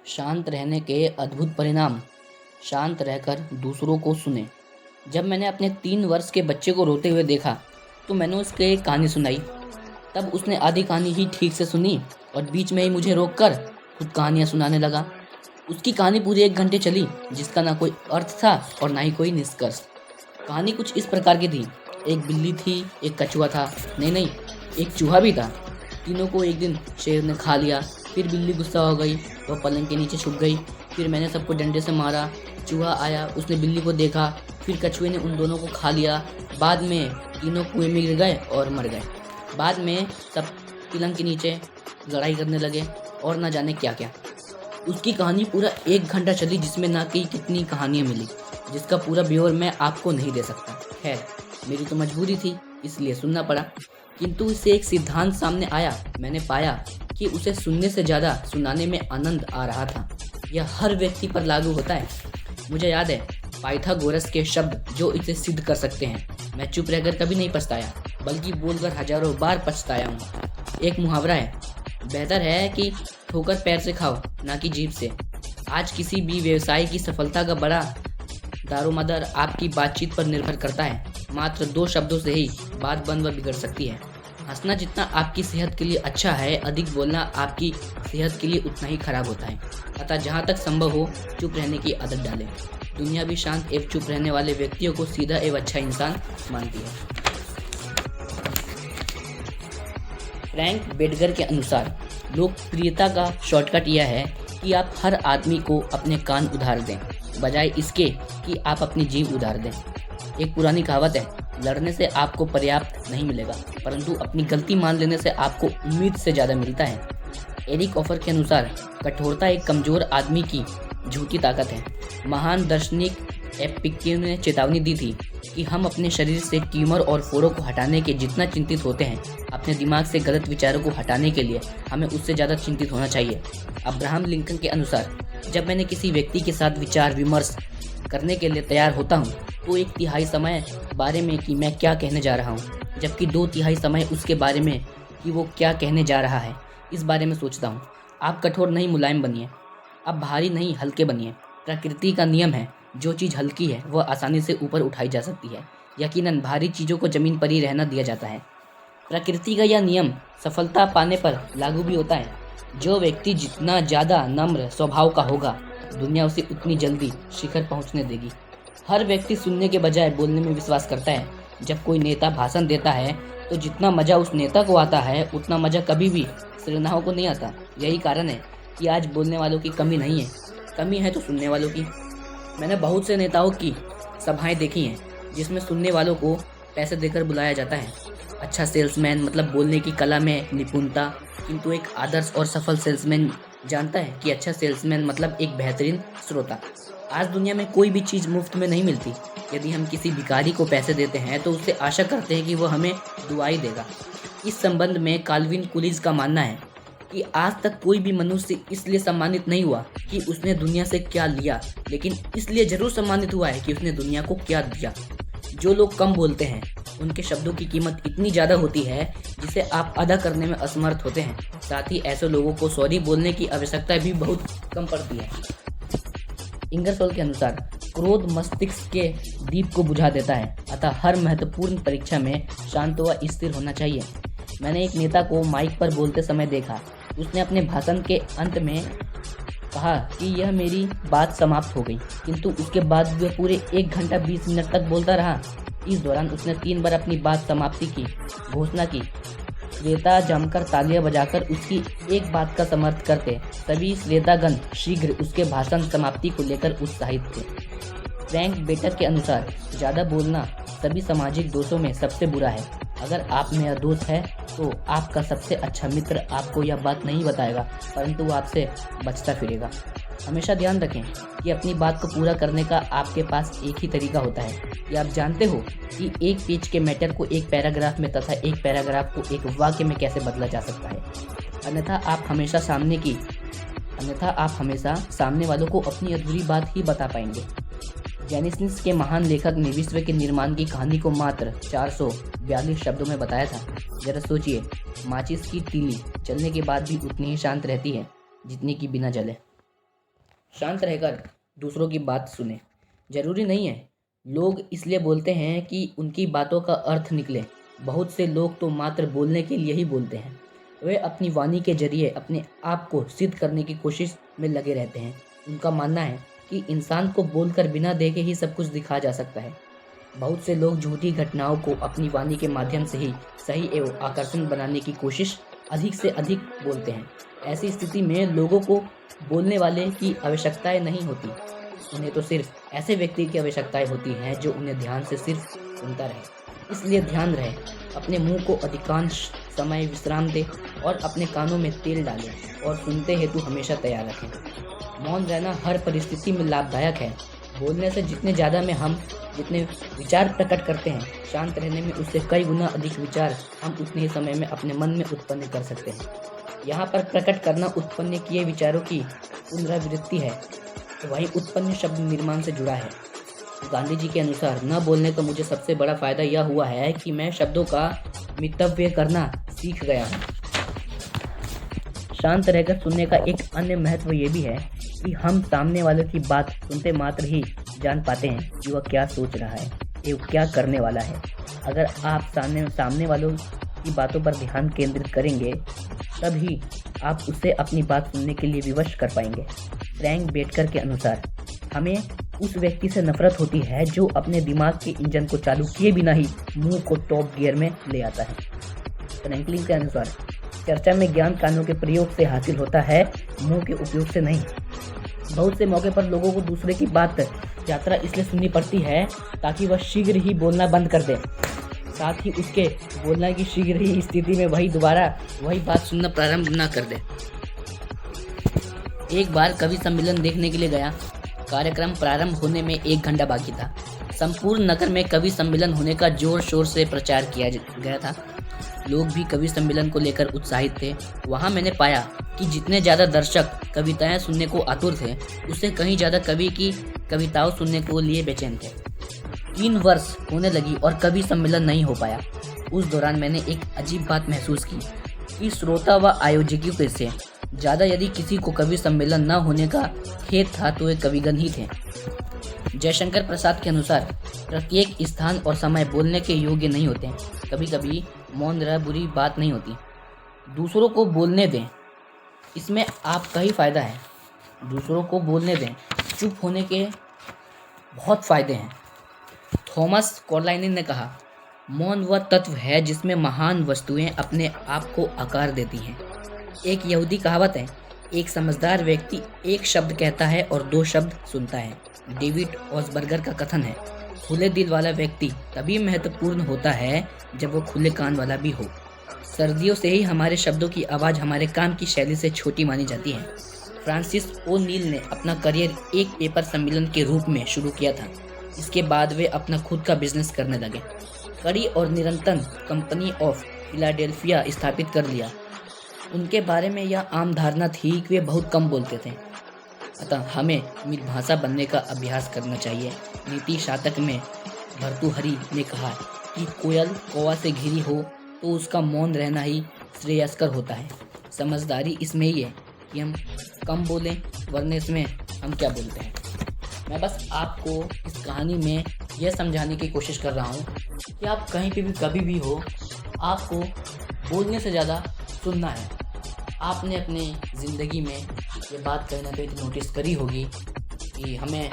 शांत रहने के अद्भुत परिणाम। शांत रहकर दूसरों को सुने। जब मैंने अपने 3 वर्ष के बच्चे को रोते हुए देखा तो मैंने उसके एक कहानी सुनाई। तब उसने आधी कहानी ही ठीक से सुनी और बीच में ही मुझे रोककर खुद कहानियाँ सुनाने लगा। उसकी कहानी पूरे 1 घंटे चली, जिसका ना कोई अर्थ था और ना ही कोई निष्कर्ष। कहानी कुछ इस प्रकार की थी। एक बिल्ली थी, एक कछुआ था, नहीं, एक चूहा भी था। तीनों को एक दिन शेर ने खा लिया। फिर बिल्ली गुस्सा हो गई, वह पलंग के नीचे छुप गई। फिर मैंने सबको डंडे से मारा। चूहा आया, उसने बिल्ली को देखा। फिर कछुए ने उन दोनों को खा लिया। बाद में तीनों कुएं में गिर गए और मर गए। बाद में सब पलंग के नीचे लड़ाई करने लगे और ना जाने क्या क्या। उसकी कहानी पूरा 1 घंटा चली, जिसमें ना कि कितनी कहानियाँ मिली, जिसका पूरा ब्यौरा मैं आपको नहीं दे सकता। खैर, मेरी तो मजबूरी थी, इसलिए सुनना पड़ा। किंतु इससे एक सिद्धांत सामने आया। मैंने पाया कि उसे सुनने से ज़्यादा सुनाने में आनंद आ रहा था। यह हर व्यक्ति पर लागू होता है। मुझे याद है पाइथागोरस के शब्द जो इसे सिद्ध कर सकते हैं। मैं चुप रहकर कभी नहीं पछताया, बल्कि बोलकर हजारों बार पछताया हूँ। एक मुहावरा है, बेहतर है कि ठोकर पैर से खाओ, ना कि जीभ से। आज किसी भी व्यवसाय की सफलता का बड़ा दारोमदार आपकी बातचीत पर निर्भर करता है। मात्र 2 शब्दों से ही बात बन व बिगड़ सकती है। हंसना जितना आपकी सेहत के लिए अच्छा है, अधिक बोलना आपकी सेहत के लिए उतना ही खराब होता है। अतः जहाँ तक संभव हो, चुप रहने की आदत डालें। दुनिया भी शांत एवं चुप रहने वाले व्यक्तियों को सीधा एवं अच्छा इंसान मानती है। फ्रैंक बेडगर के अनुसार लोकप्रियता का शॉर्टकट यह है कि आप हर आदमी को अपने कान उधार दें, बजाय इसके कि आप अपनी जीभ उधार दें। एक पुरानी कहावत है, लड़ने से आपको पर्याप्त नहीं मिलेगा, परंतु अपनी गलती मान लेने से आपको उम्मीद से ज़्यादा मिलता है। एरिक ऑफर के अनुसार कठोरता एक कमज़ोर आदमी की झूठी ताकत है। महान दार्शनिक एपिक्यूर ने चेतावनी दी थी कि हम अपने शरीर से ट्यूमर और फोड़ों को हटाने के जितना चिंतित होते हैं, अपने दिमाग से गलत विचारों को हटाने के लिए हमें उससे ज़्यादा चिंतित होना चाहिए। अब्राहम लिंकन के अनुसार जब मैंने किसी व्यक्ति के साथ विचार विमर्श करने के लिए तैयार होता हूँ तो 1/3 समय बारे में कि मैं क्या कहने जा रहा हूँ, जबकि 2/3 समय उसके बारे में कि वो क्या कहने जा रहा है, इस बारे में सोचता हूँ। आप कठोर नहीं मुलायम बनिए, आप भारी नहीं हल्के बनिए। प्रकृति का नियम है, जो चीज़ हल्की है वह आसानी से ऊपर उठाई जा सकती है। यकीनन भारी चीज़ों को ज़मीन पर ही रहना दिया जाता है। प्रकृति का यह नियम सफलता पाने पर लागू भी होता है। जो व्यक्ति जितना ज़्यादा नम्र स्वभाव का होगा, दुनिया उसे उतनी जल्दी शिखर पहुंचने देगी। हर व्यक्ति सुनने के बजाय बोलने में विश्वास करता है। जब कोई नेता भाषण देता है तो जितना मज़ा उस नेता को आता है, उतना मज़ा कभी भी श्रोताओं को नहीं आता। यही कारण है कि आज बोलने वालों की कमी नहीं है, कमी है तो सुनने वालों की। मैंने बहुत से नेताओं की सभाएं देखी हैं जिसमें सुनने वालों को पैसे देकर बुलाया जाता है। अच्छा सेल्समैन मतलब बोलने की कला में निपुणता, किंतु एक आदर्श और सफल सेल्समैन जानता है कि अच्छा सेल्समैन मतलब एक बेहतरीन श्रोता। आज दुनिया में कोई भी चीज़ मुफ्त में नहीं मिलती। यदि हम किसी भिखारी को पैसे देते हैं तो उससे आशा करते हैं कि वह हमें दुआई देगा। इस संबंध में काल्विन कुलिज का मानना है कि आज तक कोई भी मनुष्य इसलिए सम्मानित नहीं हुआ कि उसने दुनिया से क्या लिया, लेकिन इसलिए जरूर सम्मानित हुआ है कि उसने दुनिया को क्या दिया। जो लोग कम बोलते हैं उनके शब्दों की कीमत इतनी ज़्यादा होती है जिसे आप अदा करने में असमर्थ होते हैं। साथ ही ऐसे लोगों को सॉरी बोलने की आवश्यकता भी बहुत कम पड़ती है। इंगरसोल के अनुसार क्रोध मस्तिष्क के दीप को बुझा देता है, अतः हर महत्वपूर्ण परीक्षा में शांत व स्थिर होना चाहिए। मैंने एक नेता को माइक पर बोलते समय देखा। उसने अपने भाषण के अंत में कहा कि यह मेरी बात समाप्त हो गई, किंतु उसके बाद वह पूरे 1 घंटा 20 मिनट तक बोलता रहा। इस दौरान उसने 3 बार अपनी बात समाप्ति की घोषणा की। श्रोता जमकर तालियां बजाकर उसकी एक बात का समर्थन करते। सभी श्रोतागण शीघ्र उसके भाषण समाप्ति को लेकर उत्साहित थे। फ्रैंक बेटर के अनुसार ज़्यादा बोलना सभी सामाजिक दोषों में सबसे बुरा है। अगर आप में यह दोष है तो आपका सबसे अच्छा मित्र आपको यह बात नहीं बताएगा, परंतु वो आपसे बचता फिरेगा। हमेशा ध्यान रखें कि अपनी बात को पूरा करने का आपके पास एक ही तरीका होता है। क्या आप जानते हो कि एक पेज के मैटर को एक पैराग्राफ में तथा एक पैराग्राफ को एक वाक्य में कैसे बदला जा सकता है? अन्यथा आप हमेशा सामने वालों को अपनी अधूरी बात ही बता पाएंगे। जेनिसिस के महान लेखक ने विश्व के निर्माण की कहानी को मात्र 442 शब्दों में बताया था। जरा सोचिए, माचिस की तीली चलने के बाद भी उतनी ही शांत रहती है जितनी कि बिना जले। शांत रहकर दूसरों की बात सुने। जरूरी नहीं है लोग इसलिए बोलते हैं कि उनकी बातों का अर्थ निकले। बहुत से लोग तो मात्र बोलने के लिए ही बोलते हैं। वे अपनी वाणी के जरिए अपने आप को सिद्ध करने की कोशिश में लगे रहते हैं। उनका मानना है कि इंसान को बोलकर बिना देखे ही सब कुछ दिखा जा सकता है। बहुत से लोग झूठी घटनाओं को अपनी वाणी के माध्यम से ही सही एवं आकर्षण बनाने की कोशिश अधिक से अधिक बोलते हैं। ऐसी स्थिति में लोगों को बोलने वाले की आवश्यकताएं नहीं होती। उन्हें तो सिर्फ ऐसे व्यक्ति की आवश्यकताएं होती हैं जो उन्हें ध्यान से सिर्फ सुनता रहे। इसलिए ध्यान रहे, अपने मुंह को अधिकांश समय विश्राम दे और अपने कानों में तेल डालें और सुनते हेतु हमेशा तैयार रखें। मौन रहना हर परिस्थिति में लाभदायक है। बोलने से जितने ज़्यादा में हम जितने विचार प्रकट करते हैं, शांत रहने में उससे कई गुना अधिक विचार हम उतने ही समय में अपने मन में उत्पन्न कर सकते हैं। यहाँ पर प्रकट करना उत्पन्न किए विचारों की पुनरावृत्ति है, वही उत्पन्न शब्द निर्माण से जुड़ा है। गांधी जी के अनुसार न बोलने का मुझे सबसे बड़ा फायदा यह हुआ है कि मैं शब्दों का मितव्यय करना सीख गया हूँ। शांत रहकर सुनने का एक अन्य महत्व ये भी है कि हम सामने वाले की बात सुनते मात्र ही जान पाते हैं कि वह क्या सोच रहा है एवं क्या करने वाला है। अगर आप सामने वालों की बातों पर ध्यान केंद्रित करेंगे तभी आप उससे अपनी बात सुनने के लिए विवश कर पाएंगे। फ्रैंक बेटकर के अनुसार हमें उस व्यक्ति से नफरत होती है जो अपने दिमाग के इंजन को चालू किए बिना ही मुंह को टॉप गियर में ले आता है। फ्रैंकलिन के अनुसार चर्चा में ज्ञान कानों के प्रयोग से हासिल होता है, मुंह के उपयोग से नहीं। बहुत से मौके पर लोगों को दूसरे की बात यात्रा इसलिए सुननी पड़ती है ताकि वह शीघ्र ही बोलना बंद कर दे, साथ ही उसके बोलने की शीघ्र ही स्थिति में वही बात सुनना प्रारंभ न कर दे। एक बार कवि सम्मेलन देखने के लिए गया। कार्यक्रम प्रारंभ होने में 1 घंटा बाकी था। संपूर्ण नगर में कवि सम्मेलन होने का जोर शोर से प्रचार किया गया था। लोग भी कवि सम्मेलन को लेकर उत्साहित थे। वहां मैंने पाया कि जितने ज़्यादा दर्शक कविताएं सुनने को आतुर थे, उससे कहीं ज़्यादा कवि की कविताओं सुनने को लिए बेचैन थे। 3 वर्ष होने लगी और कवि सम्मेलन नहीं हो पाया। उस दौरान मैंने एक अजीब बात महसूस की कि श्रोता व आयोजकों से ज़्यादा यदि किसी को कवि सम्मेलन न होने का खेद था तो वे कविगण ही थे। जयशंकर प्रसाद के अनुसार प्रत्येक स्थान और समय बोलने के योग्य नहीं होते। कभी कभी मौन रह बुरी बात नहीं होती। दूसरों को बोलने दें, इसमें आपका ही फायदा है। दूसरों को बोलने दें, चुप होने के बहुत फायदे हैं। थॉमस कॉर्लाइन ने कहा, मौन वह तत्व है जिसमें महान वस्तुएं अपने आप को आकार देती हैं। एक यहूदी कहावत है, एक समझदार व्यक्ति एक शब्द कहता है और 2 शब्द सुनता है। डेविड ऑसबर्गर का कथन है, खुले दिल वाला व्यक्ति तभी महत्वपूर्ण होता है जब वो खुले कान वाला भी हो। सर्दियों से ही हमारे शब्दों की आवाज़ हमारे काम की शैली से छोटी मानी जाती है। फ्रांसिस ओ नील ने अपना करियर एक पेपर सम्मेलन के रूप में शुरू किया था। इसके बाद वे अपना खुद का बिजनेस करने लगे। कड़ी और निरंतर कंपनी ऑफ फिलाडेल्फिया स्थापित कर लिया। उनके बारे में यह आम धारणा थी कि वे बहुत कम बोलते थे, अतः हमें मितभाषा बनने का अभ्यास करना चाहिए। नीति शातक में भर्तृहरि ने कहा कि कोयल कौवा से घिरी हो तो उसका मौन रहना ही श्रेयस्कर होता है। समझदारी इसमें ही है कि हम कम बोलें, वरना इसमें हम क्या बोलते हैं। मैं बस आपको इस कहानी में यह समझाने की कोशिश कर रहा हूँ कि आप कहीं पे भी कभी भी हो, आपको बोलने से ज़्यादा सुनना है। आपने अपनी ज़िंदगी में ये बात कहीं ना कहीं तो नोटिस करी होगी कि हमें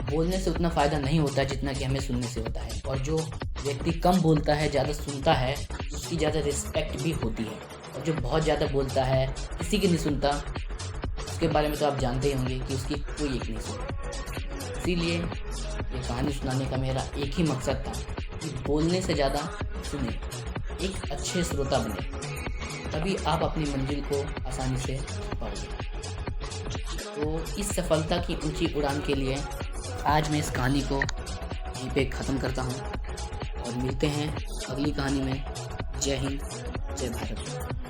बोलने से उतना फ़ायदा नहीं होता जितना कि हमें सुनने से होता है। और जो व्यक्ति कम बोलता है, ज़्यादा सुनता है, उसकी ज़्यादा रिस्पेक्ट भी होती है। और जो बहुत ज़्यादा बोलता है, किसी की नहीं सुनता, उसके बारे में तो आप जानते ही होंगे कि उसकी कोई एक नहीं सुनता। इसीलिए ये कहानी सुनाने का मेरा एक ही मकसद था कि बोलने से ज़्यादा सुने, एक अच्छे श्रोता बने, तभी आप अपनी मंजिल को आसानी से पाओगे। तो इस सफलता की ऊंची उड़ान के लिए आज मैं इस कहानी को यहीं पे ख़त्म करता हूँ और मिलते हैं अगली कहानी में। जय हिंद, जय भारत।